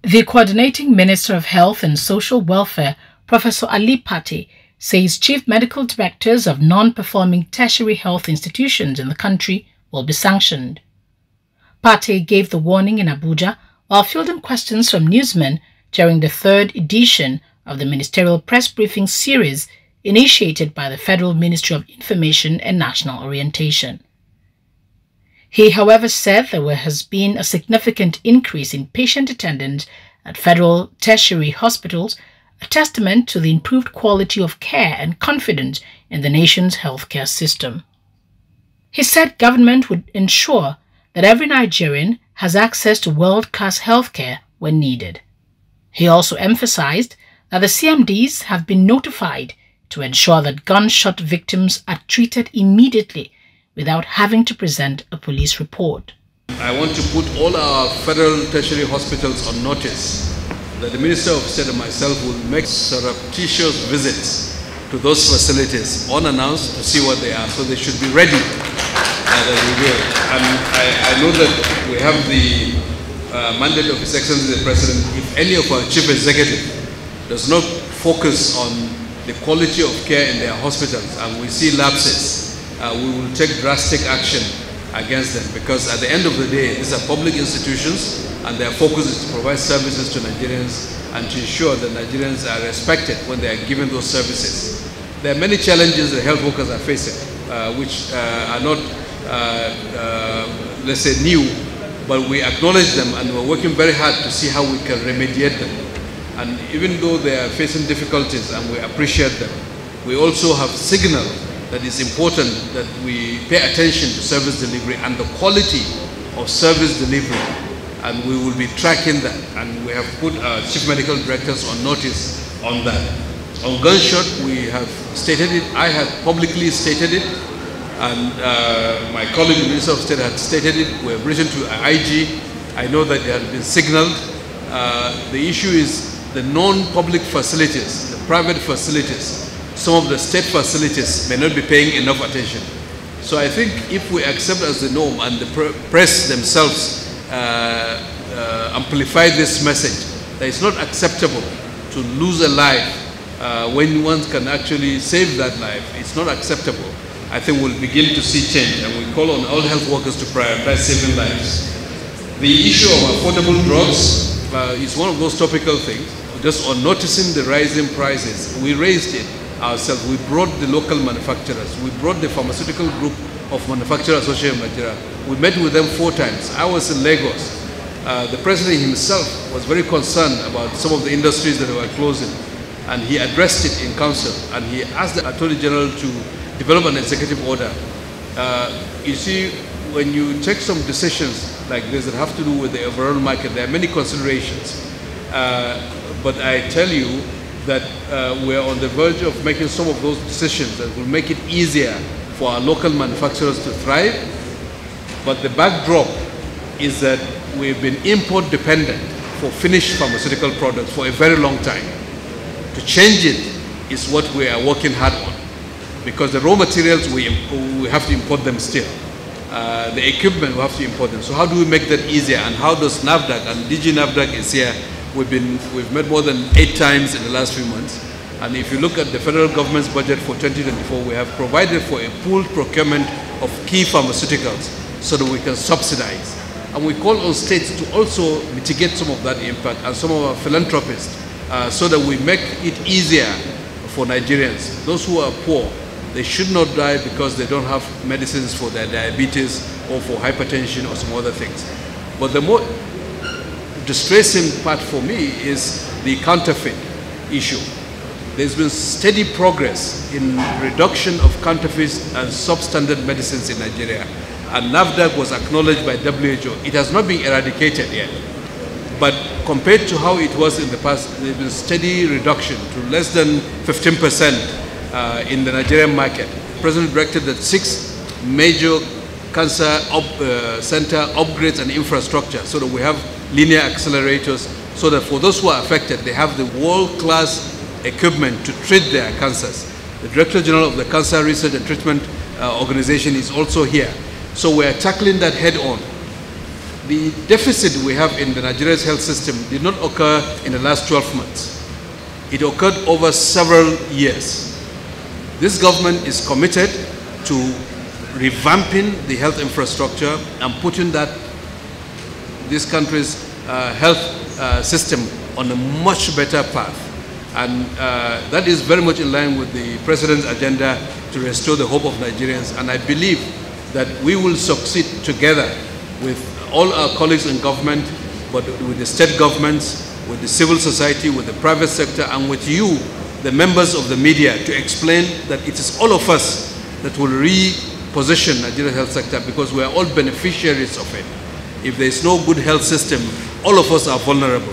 The Coordinating Minister of Health and Social Welfare, Professor Ali Pate, says chief medical directors of non-performing tertiary health institutions in the country will be sanctioned. Pate gave the warning in Abuja while fielding questions from newsmen during the third edition of the Ministerial Press Briefing series initiated by the Federal Ministry of Information and National Orientation. He, however, said there has been a significant increase in patient attendance at federal tertiary hospitals, a testament to the improved quality of care and confidence in the nation's healthcare system. He said government would ensure that every Nigerian has access to world-class healthcare when needed. He also emphasized that the CMDs have been notified to ensure that gunshot victims are treated immediately without having to present a police report. I want to put all our federal tertiary hospitals on notice that the Minister of State and myself will make surreptitious visits to those facilities unannounced to see what they are, so they should be ready that we will. And I know that we have the mandate of His Excellency the President. If any of our chief executive does not focus on the quality of care in their hospitals and we see lapses, we will take drastic action against them, because at the end of the day, these are public institutions and their focus is to provide services to Nigerians and to ensure that Nigerians are respected when they are given those services. There are many challenges that health workers are facing, which are not, let's say, new, but we acknowledge them and we're working very hard to see how we can remediate them. And even though they are facing difficulties and we appreciate them, we also have signaled that it's important that we pay attention to service delivery and the quality of service delivery, and we will be tracking that, and we have put our chief medical directors on notice on that. On gunshot, we have stated it, I had publicly stated it, and my colleague the Minister of State had stated it. We have written to IG. I know that it has been signaled. The issue is the non-public facilities, the private facilities. Some of the state facilities may not be paying enough attention. So I think if we accept as the norm and the press themselves amplify this message, that it's not acceptable to lose a life when one can actually save that life, it's not acceptable. I think we'll begin to see change, and we call on all health workers to prioritize saving lives. The issue of affordable drugs is one of those topical things. Just on noticing the rising prices, we raised it ourselves. We brought the local manufacturers. We brought the pharmaceutical group of Manufacturers Association of Nigeria. We met with them 4 times. I was in Lagos. The president himself was very concerned about some of the industries that were closing, and he addressed it in council, and he asked the Attorney General to develop an executive order. You see, when you take some decisions like this that have to do with the overall market, there are many considerations. But I tell you that we're on the verge of making some of those decisions that will make it easier for our local manufacturers to thrive. But the backdrop is that we've been import dependent for finished pharmaceutical products for a very long time. To change it is what we are working hard on, because the raw materials we have to import them still. The equipment we have to import them. So how do we make that easier, and how does NAFDAC, and DG NAFDAC is here. We've met more than 8 times in the last few months, and if you look at the federal government's budget for 2024, we have provided for a pooled procurement of key pharmaceuticals so that we can subsidize. And we call on states to also mitigate some of that impact, and some of our philanthropists, so that we make it easier for Nigerians. Those who are poor, they should not die because they don't have medicines for their diabetes or for hypertension or some other things. But the more distressing part for me is the counterfeit issue. There's been steady progress in reduction of counterfeits and substandard medicines in Nigeria, and NAFDAC was acknowledged by WHO. It has not been eradicated yet, but compared to how it was in the past, there's been steady reduction to less than 15% in the Nigerian market. The President directed that 6 major cancer center upgrades and infrastructure, so that we have linear accelerators, so that for those who are affected, they have the world-class equipment to treat their cancers. The Director General of the Cancer Research and Treatment Organization is also here. So we are tackling that head on. the deficit we have in the Nigeria's health system did not occur in the last 12 months. It occurred over several years. This government is committed to revamping the health infrastructure and putting this country's health system on a much better path. And that is very much in line with the President's agenda to restore the hope of Nigerians. And I believe that we will succeed together with all our colleagues in government, but with the state governments, with the civil society, with the private sector, and with you, the members of the media, to explain that it is all of us that will reposition Nigeria's health sector, because we are all beneficiaries of it. If there is no good health system, all of us are vulnerable.